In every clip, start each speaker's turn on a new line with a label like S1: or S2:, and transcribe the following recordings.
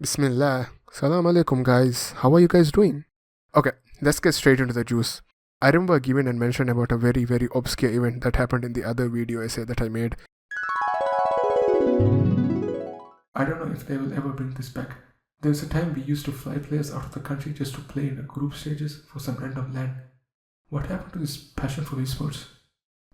S1: Bismillah. Salam alaikum, guys. How are you guys doing? Okay, let's get straight into the juice. I remember giving and mentioned about a very, very obscure event that happened in the other video essay that I made. I don't know if they will ever bring this back. There was a time we used to fly players out of the country just to play in the group stages for some random land. What happened to this passion for esports?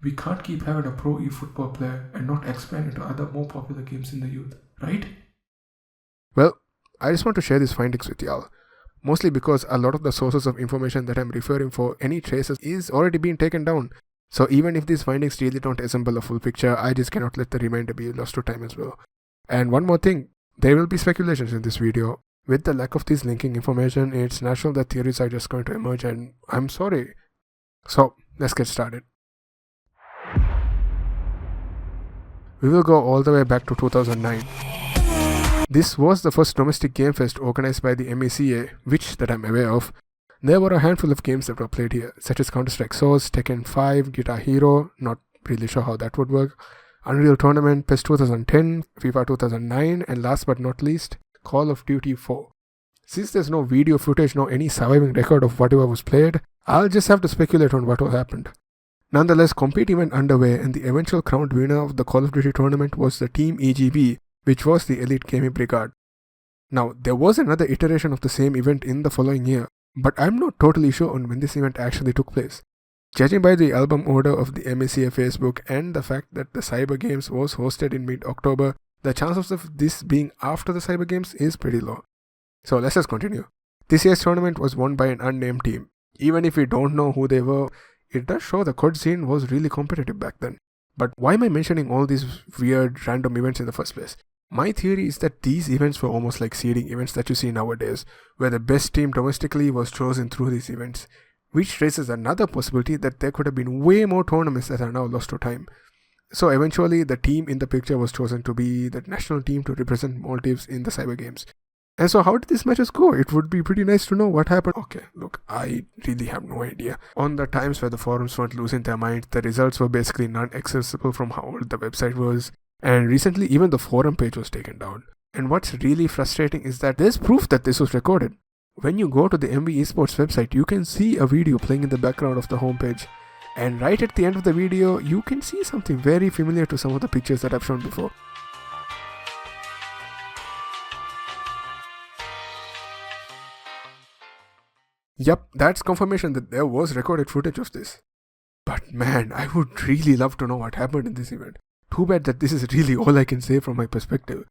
S1: We can't keep having a pro e-football player and not expand into other more popular games in the youth, right? Well, I just want to share these findings with y'all. Mostly because a lot of the sources of information that I'm referring for any traces is already being taken down. So even if these findings really don't assemble a full picture, I just cannot let the remainder be lost to time as well. And one more thing, there will be speculations in this video. With the lack of this linking information, it's natural that theories are just going to emerge, and I'm sorry. So let's get started. We will go all the way back to 2009. This was the first domestic game fest organized by the MECA, which that I'm aware of. There were a handful of games that were played here, such as Counter-Strike Source, Tekken 5, Guitar Hero, not really sure how that would work, Unreal Tournament, PES 2010, FIFA 2009, and last but not least, Call of Duty 4. Since there's no video footage nor any surviving record of whatever was played, I'll just have to speculate on what all happened. Nonetheless, compete event underway, and the eventual crowned winner of the Call of Duty tournament was the Team EGB, which was the Elite Gaming Brigade. Now, there was another iteration of the same event in the following year, but I'm not totally sure on when this event actually took place. Judging by the album order of the MECA Facebook and the fact that the Cyber Games was hosted in mid-October, the chances of this being after the Cyber Games is pretty low. So let's just continue. This year's tournament was won by an unnamed team. Even if we don't know who they were, it does show the COD scene was really competitive back then. But why am I mentioning all these weird random events in the first place? My theory is that these events were almost like seeding events that you see nowadays, where the best team domestically was chosen through these events, which raises another possibility that there could have been way more tournaments that are now lost to time. So eventually, the team in the picture was chosen to be the national team to represent Maldives in the Cyber Games. And so how did these matches go? It would be pretty nice to know what happened. Okay, look, I really have no idea. On the times where the forums weren't losing their minds, the results were basically non-accessible from how old the website was. And recently, even the forum page was taken down. And what's really frustrating is that there's proof that this was recorded. When you go to the MV Esports website, you can see a video playing in the background of the homepage. And right at the end of the video, you can see something very familiar to some of the pictures that I've shown before. Yup, that's confirmation that there was recorded footage of this. But man, I would really love to know what happened in this event. Too bad that this is really all I can say from my perspective.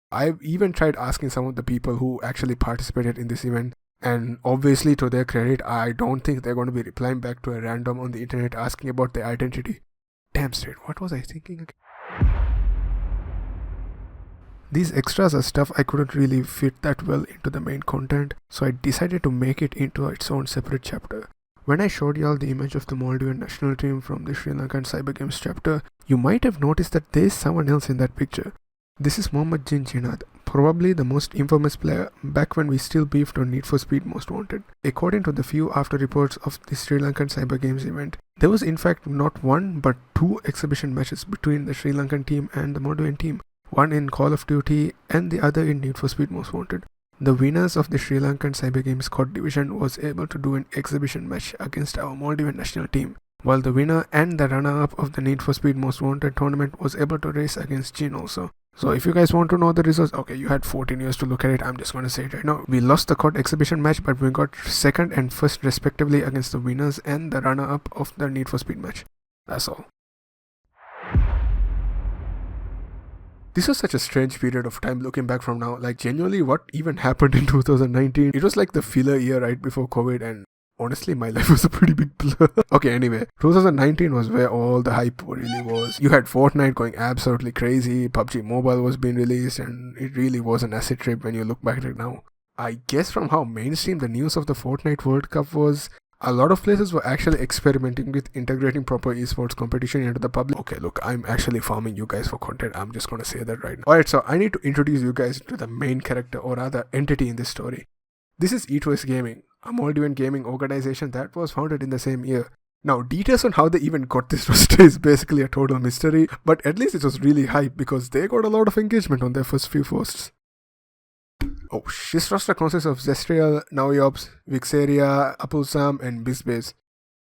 S1: I've even tried asking some of the people who actually participated in this event, and obviously to their credit, I don't think they're going to be replying back to a random on the internet asking about their identity. Damn straight, what was I thinking again? These extras are stuff I couldn't really fit that well into the main content, so I decided to make it into its own separate chapter. When I showed y'all the image of the Maldivian national team from the Sri Lankan Cyber Games chapter, you might have noticed that there is someone else in that picture. This is Mohammad Jin Jinad, probably the most infamous player back when we still beefed on Need for Speed Most Wanted. According to the few after reports of the Sri Lankan Cyber Games event, there was in fact not one but two exhibition matches between the Sri Lankan team and the Maldivian team, one in Call of Duty and the other in Need for Speed Most Wanted. The winners of the Sri Lankan Cyber Games COD division was able to do an exhibition match against our Maldivian national team, while the winner and the runner-up of the Need for Speed Most Wanted tournament was able to race against Jin also. So if you guys want to know the results, okay, you had 14 years to look at it, I'm just going to say it right now. We lost the COD exhibition match, but we got second and first respectively against the winners and the runner-up of the Need for Speed match. That's all. This was such a strange period of time looking back from now. Like, genuinely, what even happened in 2019? It was like the filler year right before COVID, and honestly, my life was a pretty big blur. Okay, anyway, 2019 was where all the hype really was. You had Fortnite going absolutely crazy, PUBG Mobile was being released, and it really was an acid trip when you look back at it now. I guess from how mainstream the news of the Fortnite World Cup was, a lot of places were actually experimenting with integrating proper esports competition into the public. Okay, look, I'm actually farming you guys for content. I'm just going to say that right now. Alright, so I need to introduce you guys to the main character, or rather entity in this story. This is E2S Gaming, a Maldivian gaming organization that was founded in the same year. Now, details on how they even got this roster is basically a total mystery, but at least it was really hype because they got a lot of engagement on their first few posts. Oh, this roster consists of Zestriel, Naoyops, Vixaria, Apulsam, and Bisbase.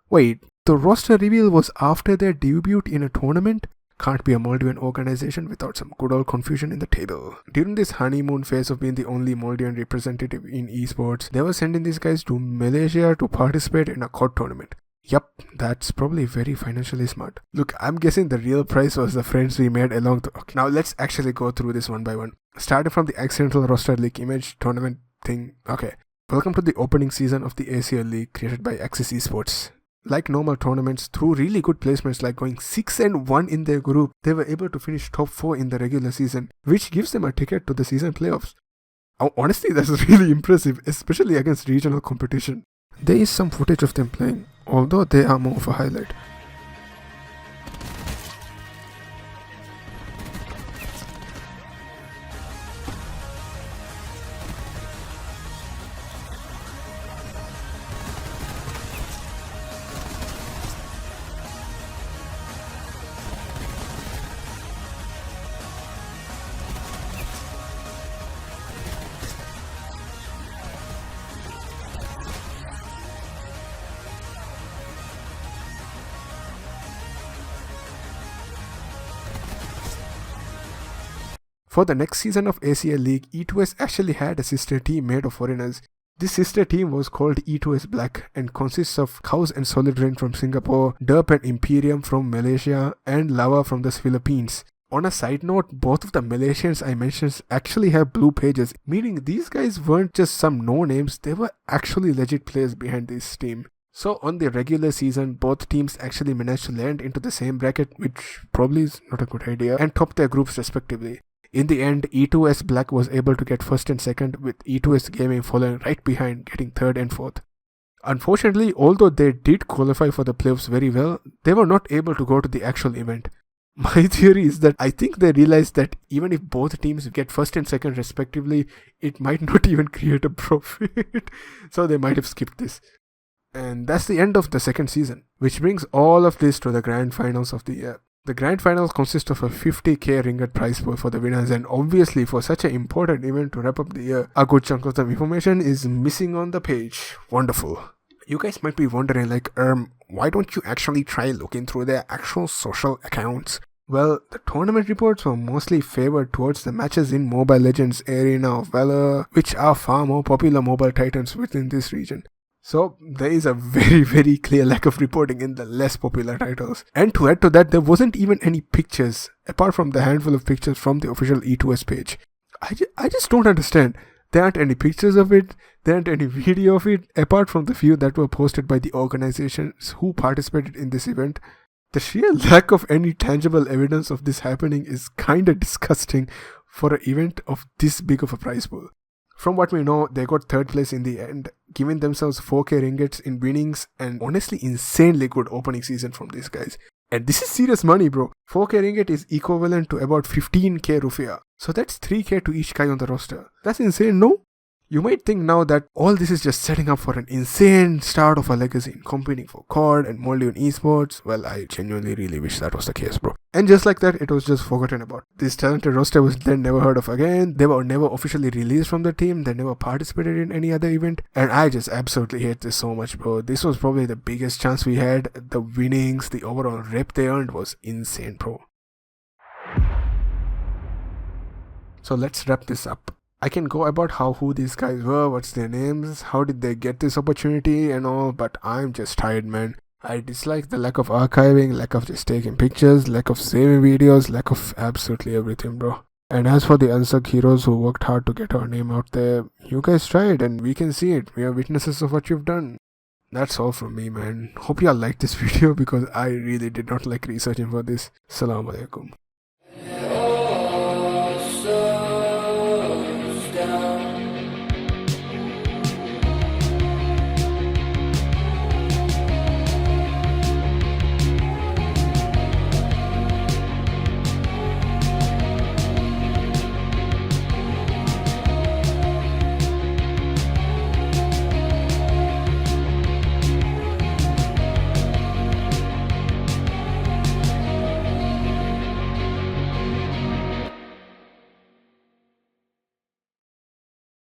S1: Wait, the roster reveal was after their debut in a tournament? Can't be a Maldivian organization without some good old confusion in the table. During this honeymoon phase of being the only Maldivian representative in esports, they were sending these guys to Malaysia to participate in a COD tournament. Yup, that's probably very financially smart. Look, I'm guessing the real price was the friends we made along the... Okay, now let's actually go through this one by one. Starting from the accidental roster leak image tournament thing. Okay, welcome to the opening season of the ACL League created by Axis Esports. Like normal tournaments, through really good placements like going 6-1 in their group, they were able to finish top 4 in the regular season, which gives them a ticket to the season playoffs. Honestly, that's really impressive, especially against regional competition. There is some footage of them playing, although they are more of a highlight. For the next season of ACL League, E2S actually had a sister team made of foreigners. This sister team was called E2S Black and consists of Cows and Solid Rain from Singapore, Derp and Imperium from Malaysia, and Lava from the Philippines. On a side note, both of the Malaysians I mentioned actually have blue pages, meaning these guys weren't just some no-names, they were actually legit players behind this team. So on the regular season, both teams actually managed to land into the same bracket, which probably is not a good idea, and top their groups respectively. In the end, E2S Black was able to get first and second, with E2S Gaming following right behind, getting third and fourth. Unfortunately, although they did qualify for the playoffs very well, they were not able to go to the actual event. My theory is that I think they realized that even if both teams get first and second respectively, it might not even create a profit. So they might have skipped this. And that's the end of the second season, which brings all of this to the grand finals of the year. The grand finals consist of a 50k ringgit prize pool for the winners, and obviously for such an important event to wrap up the year, a good chunk of the information is missing on the page. Wonderful. You guys might be wondering why don't you actually try looking through their actual social accounts? Well, the tournament reports were mostly favored towards the matches in Mobile Legends Arena of Valor, which are far more popular mobile titans within this region. So there is a very clear lack of reporting in the less popular titles. And to add to that, there wasn't even any pictures, apart from the handful of pictures from the official E2S page. I just don't understand. There aren't any pictures of it, there aren't any video of it, apart from the few that were posted by the organizations who participated in this event. The sheer lack of any tangible evidence of this happening is kinda disgusting for an event of this big of a prize pool. From what we know, they got third place in the end, giving themselves 4k ringgits in winnings, and honestly insanely good opening season from these guys. And this is serious money, bro. 4k ringgit is equivalent to about 15k rupiah. So that's 3k to each guy on the roster. That's insane, no? You might think now that all this is just setting up for an insane start of a legacy in competing for COD and Maldivian esports. Well, I genuinely really wish that was the case, bro. And just like that, it was just forgotten about. This talented roster was then never heard of again. They were never officially released from the team. They never participated in any other event. And I just absolutely hate this so much, bro. This was probably the biggest chance we had. The winnings, the overall rep they earned was insane, bro. So let's wrap this up. I can go about who these guys were, what's their names, how did they get this opportunity and all, but I'm just tired, man. I dislike the lack of archiving, lack of just taking pictures, lack of saving videos, lack of absolutely everything, bro. And as for the unsung heroes who worked hard to get our name out there, you guys tried and we can see it. We are witnesses of what you've done. That's all from me, man. Hope y'all liked this video because I really did not like researching for this. As-salam alaikum.